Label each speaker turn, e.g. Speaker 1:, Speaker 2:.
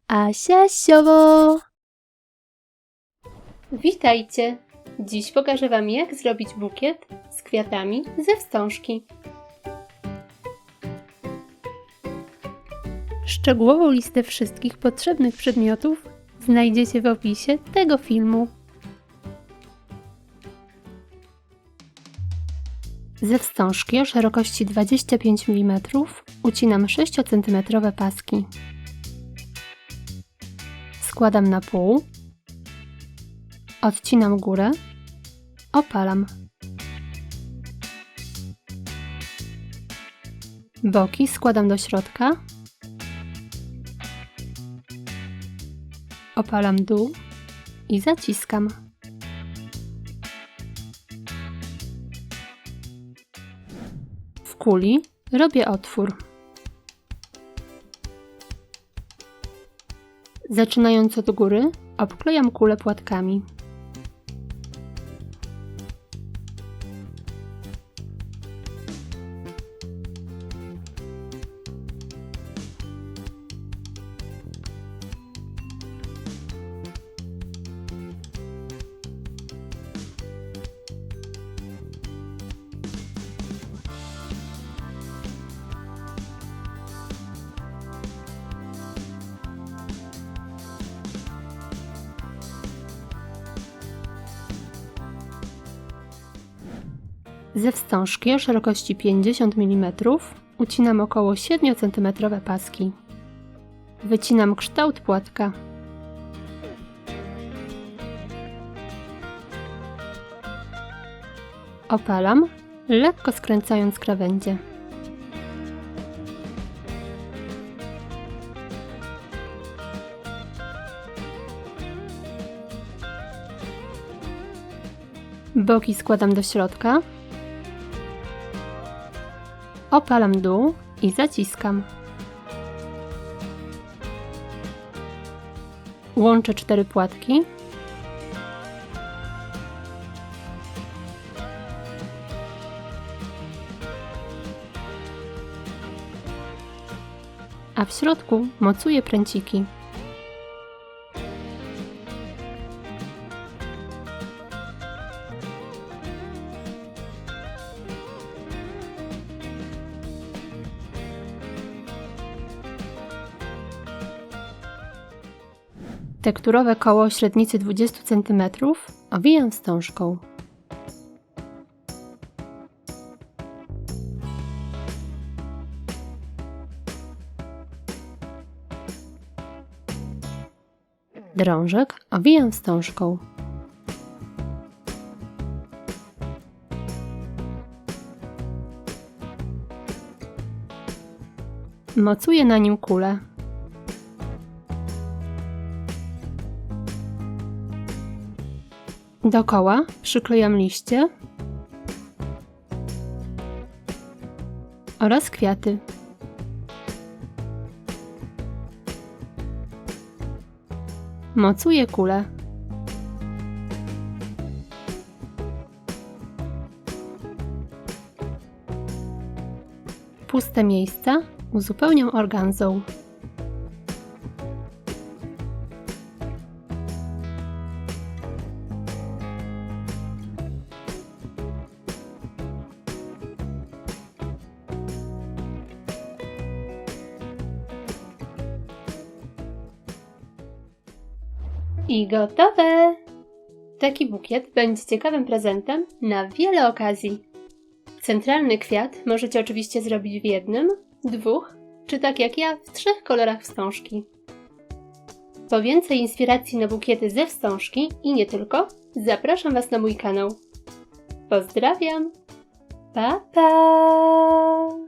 Speaker 1: Asia Siowo! Witajcie! Dziś pokażę Wam, jak zrobić bukiet z kwiatami ze wstążki. Szczegółową listę wszystkich potrzebnych przedmiotów znajdziecie w opisie tego filmu. Ze wstążki o szerokości 25 mm ucinam 6 cm paski. Składam na pół, odcinam górę, opalam. Boki składam do środka, opalam dół i zaciskam. W kuli robię otwór. Zaczynając od góry, obklejam kulę płatkami. Ze wstążki o szerokości 50 mm ucinam około 7 cm paski. Wycinam kształt płatka. Opalam, lekko skręcając krawędzie. Boki składam do środka. Opalam dół i zaciskam. Łączę 4 płatki. A w środku mocuję pręciki. Tekturowe koło o średnicy 20 cm owijam wstążką. Drążek owijam wstążką. Mocuję na nim kulę. Dookoła przyklejam liście oraz kwiaty. Mocuję kulę. Puste miejsca uzupełniam organzą. I gotowe! Taki bukiet będzie ciekawym prezentem na wiele okazji. Centralny kwiat możecie oczywiście zrobić w jednym, 2, czy tak jak ja w 3 kolorach wstążki. Po więcej inspiracji na bukiety ze wstążki i nie tylko, zapraszam Was na mój kanał. Pozdrawiam! Pa, pa!